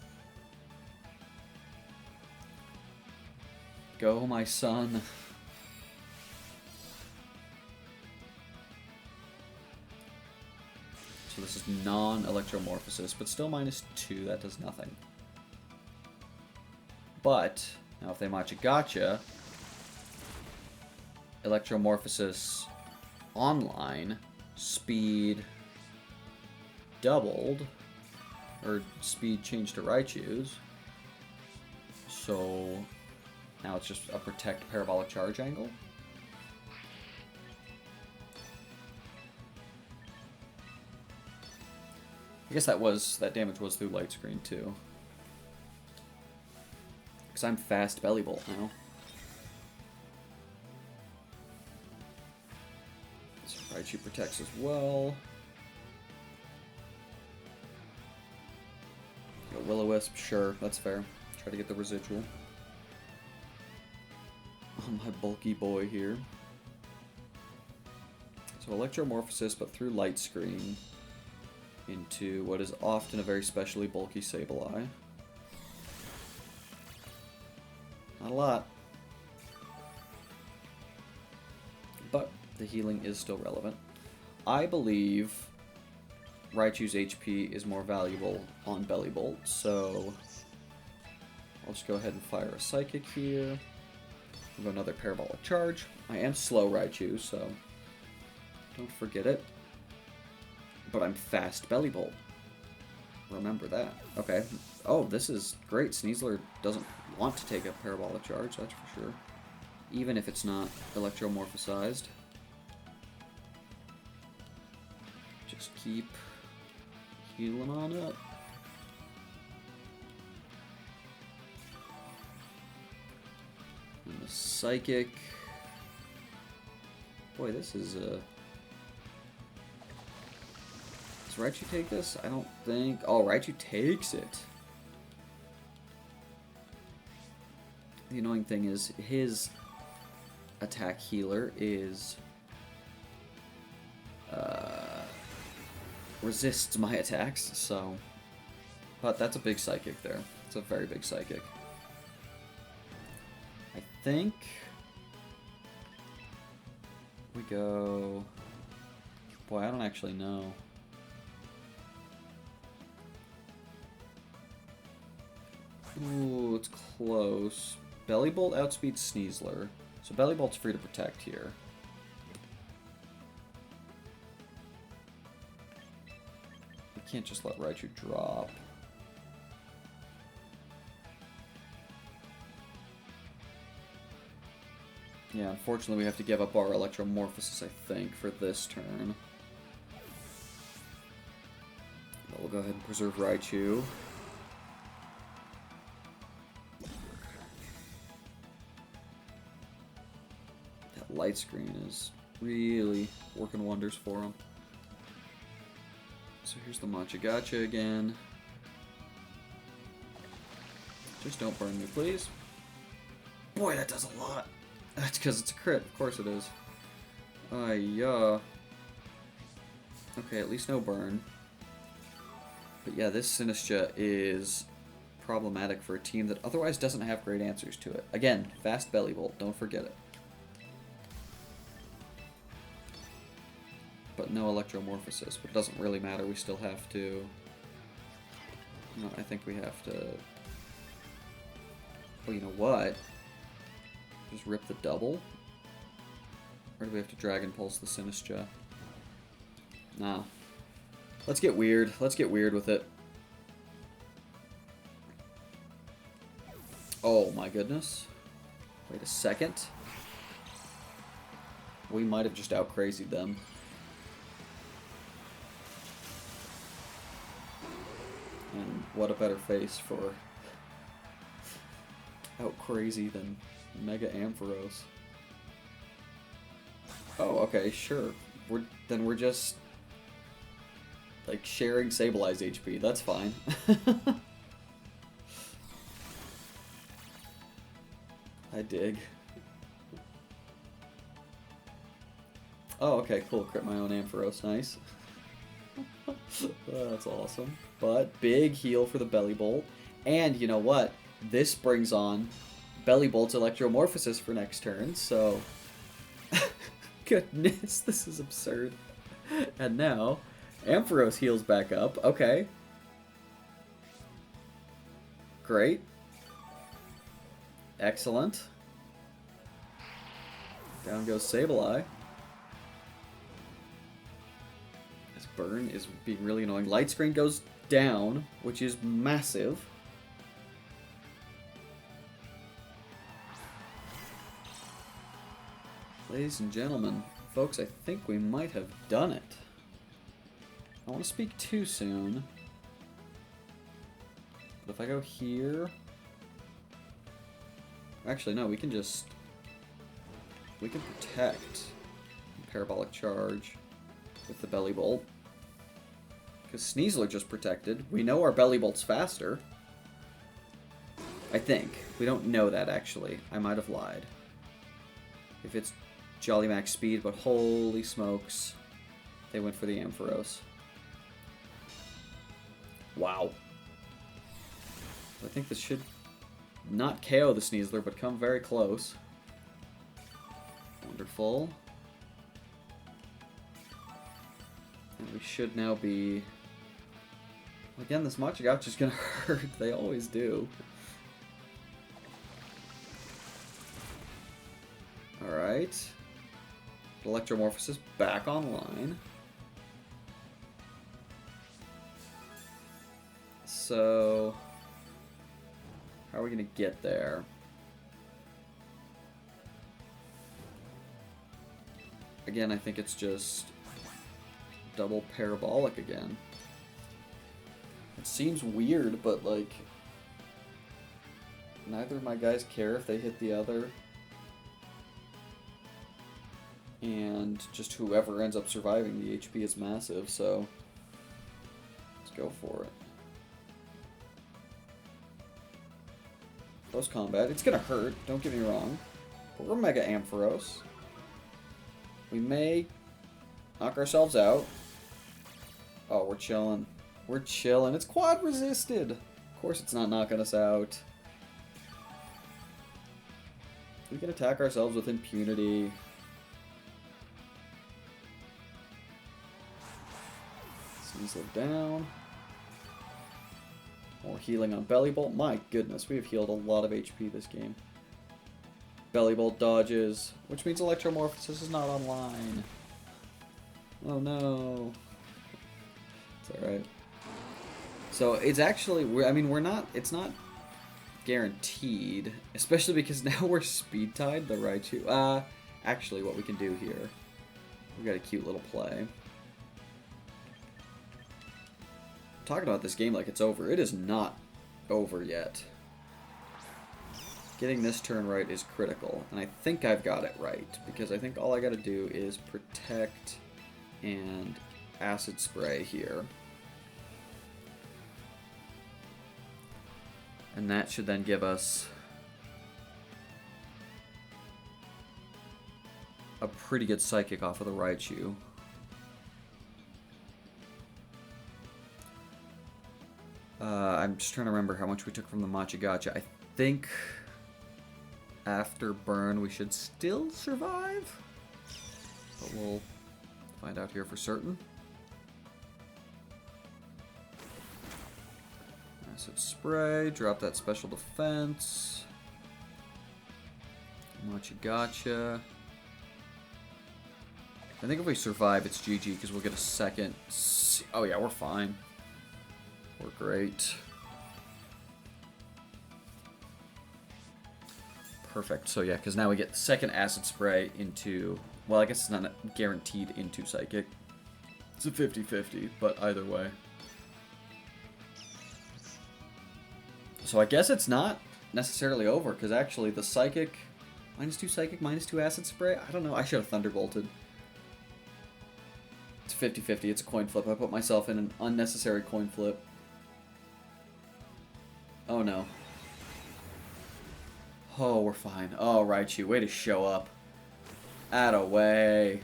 Go, my son. So this is non-Electromorphosis, but still -2. That does nothing. But, now if they Machigotcha, Electromorphosis online, speed doubled, or speed changed to Raichu's. So now it's just a Protect Parabolic Charge angle. I guess that damage was through Light Screen too. Because I'm fast Bellibolt now. So Raichu protects as well. Go Will-O-Wisp, sure, that's fair. Try to get the residual. On my bulky boy here. So Electromorphosis, but through Light Screen into what is often a very specially bulky Sableye. Not a lot. But the healing is still relevant. I believe Raichu's HP is more valuable on Bellibolt, so I'll just go ahead and fire a Psychic here. We'll go another Parabolic Charge. I am slow Raichu, so don't forget it. But I'm fast Bellibolt. Remember that. Okay. Oh, this is great. Sneasler doesn't want to take a Parabolic Charge, that's for sure. Even if it's not Electromorphosized. Just keep healing on up. And the Psychic. Boy, this is Does Raichu take this? I don't think... Oh, Raichu takes it. The annoying thing is his attack healer is... resists my attacks, so... But that's a big Psychic there. It's a very big Psychic. I think... we go... Boy, I don't actually know. Ooh, it's close. Bellibolt outspeeds Sneasler. So Bellibolt's free to protect here. We can't just let Raichu drop. Yeah, unfortunately we have to give up our Electromorphosis, I think, for this turn. But we'll go ahead and preserve Raichu. Light Screen is really working wonders for him. So here's the Machigotcha again. Just don't burn me, please. Boy, that does a lot. That's because it's a crit. Of course it is. Yeah. Okay, at least no burn. But yeah, this Sinistcha is problematic for a team that otherwise doesn't have great answers to it. Again, fast Belly Bolt, don't forget it. But no Electromorphosis, but it doesn't really matter, we still have to... No, I think we have to... Oh, you know what? Just rip the double? Or do we have to Dragon Pulse the Sinistcha? Nah. Let's get weird. Let's get weird with it. Oh my goodness. Wait a second. We might have just out-crazied them. And what a better face for out-crazy than Mega Ampharos. Oh, okay, sure. Then we're just... like, sharing Sableye HP. That's fine. I dig. Oh, okay, cool. Crit my own Ampharos. Nice. That's awesome. But big heal for the Belly Bolt. And you know what? This brings on Belly Bolt's Electromorphosis for next turn, so... Goodness, this is absurd. And now, Ampharos heals back up. Okay. Great. Excellent. Down goes Sableye. This burn is being really annoying. Light Screen goes down, which is massive. Ladies and gentlemen, folks, I think we might have done it. I don't want to speak too soon. But if I go here... Actually, no, we can just... We can protect Parabolic Charge with the Belly Bolt. Because Sneasler just protected. We know our Belly Bolt's faster. I think. We don't know that, actually. I might have lied. If it's Jolly Max speed, but holy smokes. They went for the Ampharos. Wow. I think this should not KO the Sneasler, but come very close. Wonderful. And we should now be... Again, this Machigouch is gonna hurt. They always do. Alright. Electromorphosis back online. So... How are we gonna get there? Again, I think it's just double parabolic again. It seems weird, but like neither of my guys care if they hit the other. And just whoever ends up surviving, the HP is massive, so let's go for it. Close combat. It's gonna hurt, don't get me wrong. But we're Mega Ampharos. We may knock ourselves out. Oh, we're chilling. We're chilling. It's quad resisted. Of course it's not knocking us out. We can attack ourselves with impunity. Sneasler down. More healing on Belly Bolt. My goodness, we have healed a lot of HP this game. Belly Bolt dodges, which means Electromorphosis is not online. Oh no. It's alright. So it's actually, it's not guaranteed, especially because now we're speed tied the Raichu. Actually what we can do here, we got a cute little play. Talking about this game like it's over. It is not over yet. Getting this turn right is critical, and I think I've got it right, because I think all I gotta do is protect and Acid Spray here. And that should then give us a pretty good Psychic off of the Raichu. I'm just trying to remember how much we took from the Machigacha. I think after burn we should still survive, but we'll find out here for certain. Acid spray, drop that special defense. Machigacha. I think if we survive, it's GG because we'll get a second. Oh yeah, we're fine. We're great. Perfect. So yeah, because now we get the second acid spray into... Well, I guess it's not guaranteed into Psychic. It's a 50-50, but either way. So I guess it's not necessarily over, because actually the Psychic... -2 Psychic, -2 acid spray? I don't know. I should have Thunderbolted. It's 50-50. It's a coin flip. I put myself in an unnecessary coin flip. Oh no. Oh, we're fine. Oh, Raichu, way to show up. Attaway.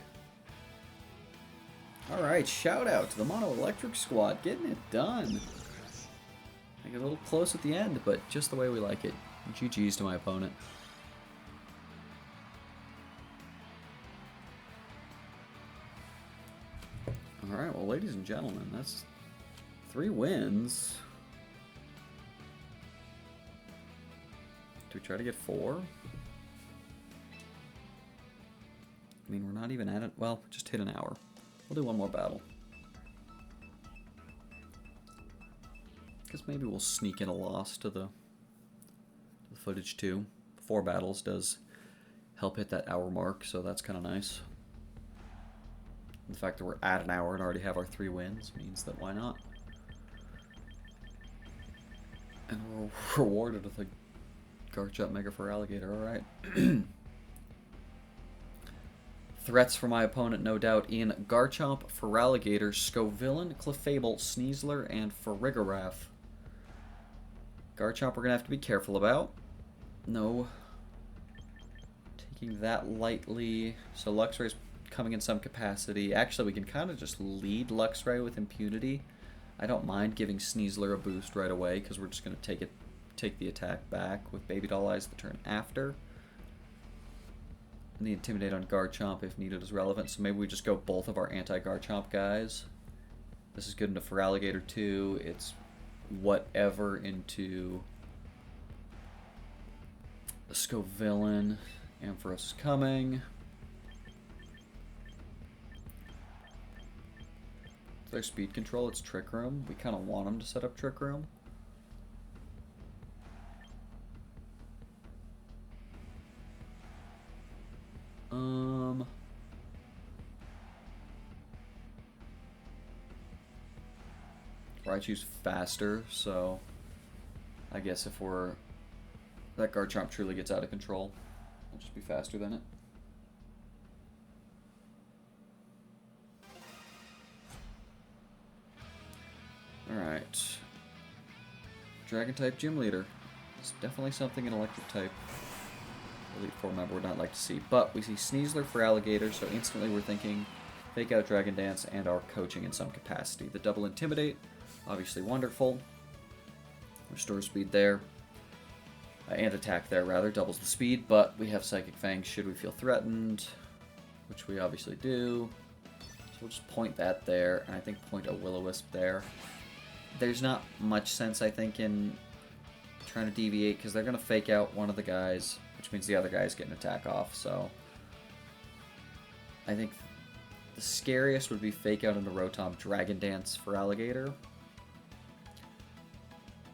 Alright, shout out to the Mono Electric squad, getting it done. I get a little close at the end, but just the way we like it. GG's to my opponent. Alright, well, ladies and gentlemen, that's 3 wins. Do we try to get 4? I mean, we're not even at it. Well, just hit an hour. We'll do one more battle. Guess maybe we'll sneak in a loss to the footage too. 4 battles does help hit that hour mark, so that's kind of nice. And the fact that we're at an hour and already have our 3 wins means that why not? And we're rewarded with a Garchomp Mega Feraligatr, alright. Threats for my opponent, no doubt, in Garchomp, Feraligatr, Scovillain, Clefable, Sneasler, and Farigiraf. Garchomp we're going to have to be careful about. No taking that lightly. So Luxray's coming in some capacity. Actually, we can kind of just lead Luxray with impunity. I don't mind giving Sneasler a boost right away, because we're just going to take the attack back with Baby Doll Eyes the turn after. And the Intimidate on Garchomp if needed is relevant, so maybe we just go both of our anti-Garchomp guys. This is good into Feraligatr too. It's whatever into the Scovillain. Ampharos is coming. Is there speed control? It's Trick Room. We kind of want him to set up Trick Room. Raichu's faster, so I guess if that Garchomp truly gets out of control, we'll just be faster than it. Alright. Dragon-type Gym Leader. It's definitely something an Electric type Elite Four member would not like to see. But we see Sneasler Feraligatr, so instantly we're thinking Fake Out Dragon Dance and our coaching in some capacity. The double Intimidate, obviously wonderful. Restore speed there. And attack there, rather. Doubles the speed, but we have Psychic Fang should we feel threatened, which we obviously do. So we'll just point that there, and I think point a Will-O-Wisp there. There's not much sense, I think, in trying to deviate, because they're going to fake out one of the guys, which means the other guy's getting an attack off, so I think the scariest would be fake out into Rotom Dragon Dance Feraligatr.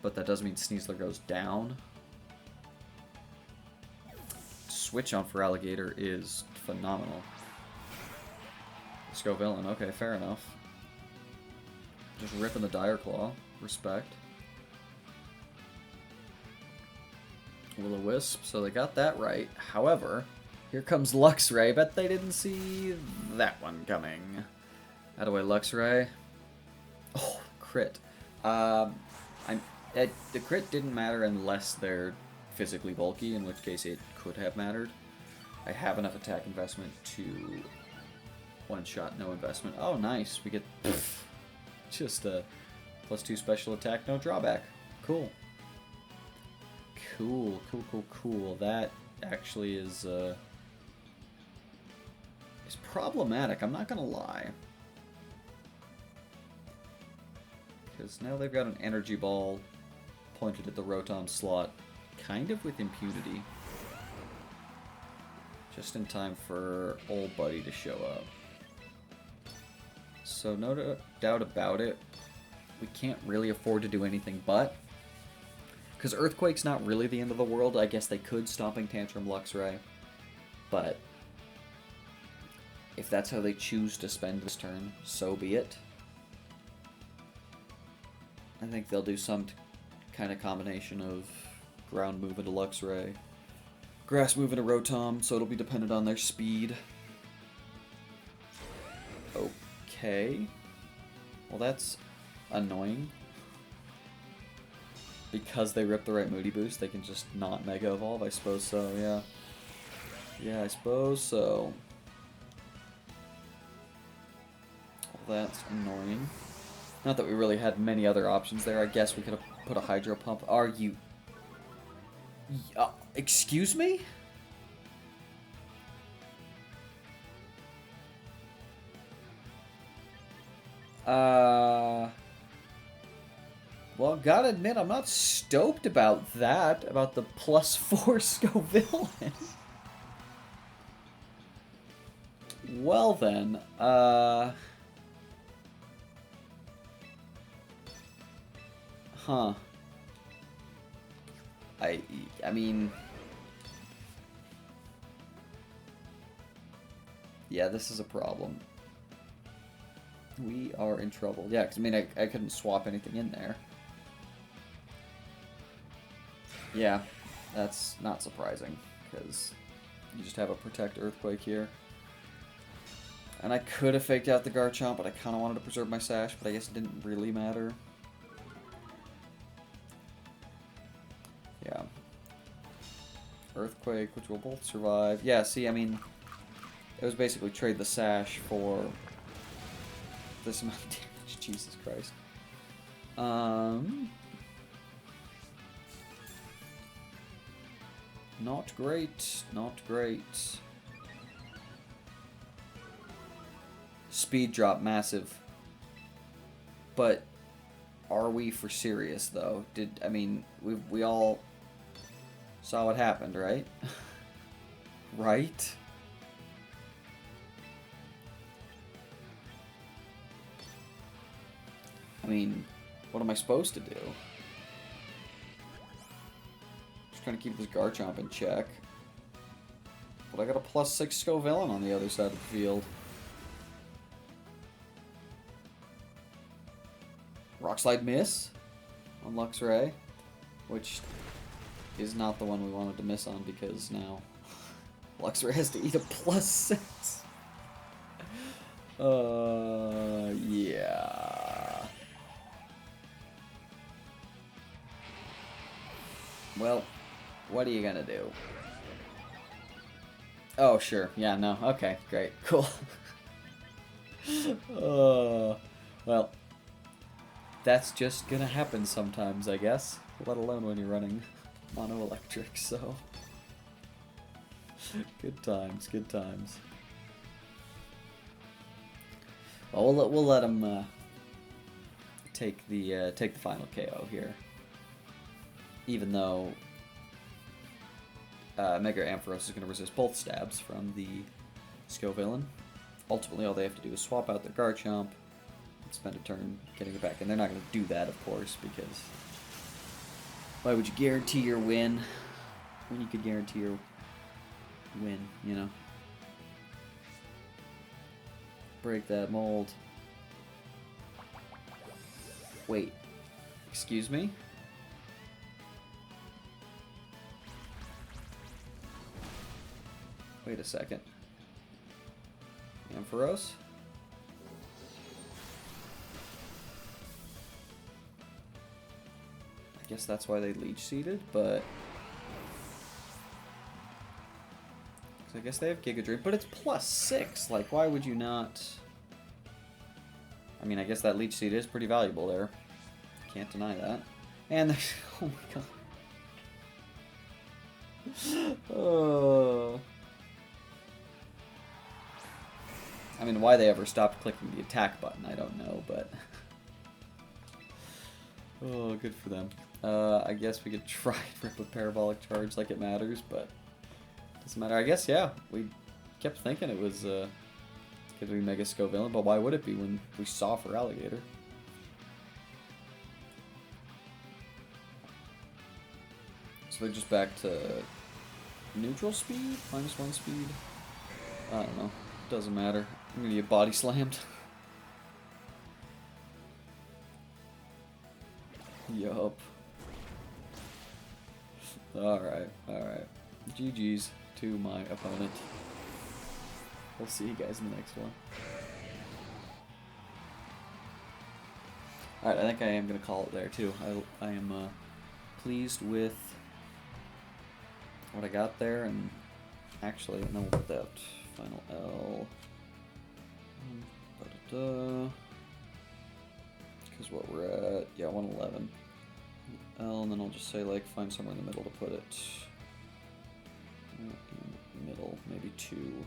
But that does mean Sneasler goes down. Switch on Feraligatr is phenomenal. Scovillain, okay, fair enough. Just ripping the Dire Claw. Respect. Will-O-Wisp, so they got that right. However, here comes Luxray. Bet they didn't see that one coming. Attaway Luxray. Oh, crit. The crit didn't matter unless they're physically bulky, in which case it could have mattered. I have enough attack investment to one shot, no investment. Oh, nice. We get just a +2 special attack, no drawback. Cool. Cool. That actually is problematic, I'm not gonna lie. Because now they've got an energy ball pointed at the Rotom slot, kind of with impunity. Just in time for old buddy to show up. So no doubt about it, we can't really afford to do anything but. Because Earthquake's not really the end of the world. I guess they could Stomping Tantrum Luxray. But if that's how they choose to spend this turn, so be it. I think they'll do some kind of combination of ground move into Luxray, grass move into Rotom, so it'll be dependent on their speed. Okay. Well, that's annoying. Because they ripped the right Moody Boost, they can just not Mega Evolve? I suppose so, yeah. Yeah, I suppose so. Well, that's annoying. Not that we really had many other options there. I guess we could have put a Hydro Pump. Are you... excuse me? Well, gotta admit, I'm not stoked about that, about the +4 Scovillain. Well then, huh. I mean... Yeah, this is a problem. We are in trouble. Yeah, because I mean, I couldn't swap anything in there. Yeah, that's not surprising, because you just have a Protect Earthquake here. And I could have faked out the Garchomp, but I kind of wanted to preserve my Sash, but I guess it didn't really matter. Yeah. Earthquake, which will both survive. Yeah, see, I mean, it was basically trade the Sash for this amount of damage. Jesus Christ. Not great. Not great. Speed drop, massive. But are we for serious, though? I mean, we all saw what happened, right? Right? I mean, what am I supposed to do? Just trying to keep this Garchomp in check. But I got a +6 Scovillain on the other side of the field. Rock Slide miss on Luxray, which is not the one we wanted to miss on because now Luxray has to eat a +6. Yeah. Well, what are you gonna do? Oh, sure. Yeah, no. Okay, great. Cool. Well, that's just gonna happen sometimes, I guess. Let alone when you're running Mono Electric, so... Good times, good times. Well, we'll let him take the final KO here. Even though Mega Ampharos is going to resist both stabs from the Scovillain. Ultimately, all they have to do is swap out their Garchomp and spend a turn getting it back. And they're not going to do that, of course, because why would you guarantee your win when you could guarantee your win, you know? Break that mold. Wait. Excuse me? Wait a second. Ampharos? I guess that's why they leech seeded, but... I guess they have Giga Drain, but it's +6. Like, why would you not... I mean, I guess that leech seed is pretty valuable there. Can't deny that. And there's... Oh my god. Oh. I mean, why they ever stopped clicking the attack button, I don't know, but... Oh, good for them. I guess we could try and rip a parabolic charge like it matters, but... Doesn't matter. I guess, yeah, we kept thinking it was going to be Mega Scovillain, but why would it be when we saw for Alligator? So they're just back to neutral speed? -1 speed? I don't know. Doesn't matter. I'm going to get body slammed. Yup. Alright, alright. GG's to my opponent. We'll see you guys in the next one. Alright, I think I am going to call it there too. I am pleased with what I got there, and actually, and then we'll put that final L. Because what we're at, yeah, 111. L, and then I'll just say, like, find somewhere in the middle to put it. Middle, maybe 2.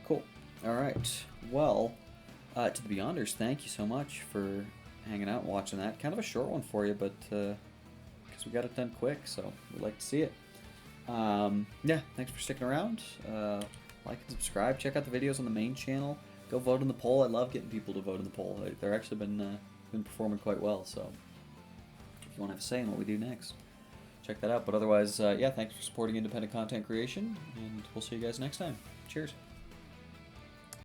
Cool. Alright. Well, to the Beyonders, thank you so much for hanging out and watching that. Kind of a short one for you, but because we got it done quick, so we'd like to see it. Yeah, thanks for sticking around. Like and subscribe. Check out the videos on the main channel. Go vote in the poll. I love getting people to vote in the poll. They're actually been performing quite well, so if you want to have a say in what we do next, check that out. But otherwise, yeah, thanks for supporting independent content creation, and we'll see you guys next time. Cheers.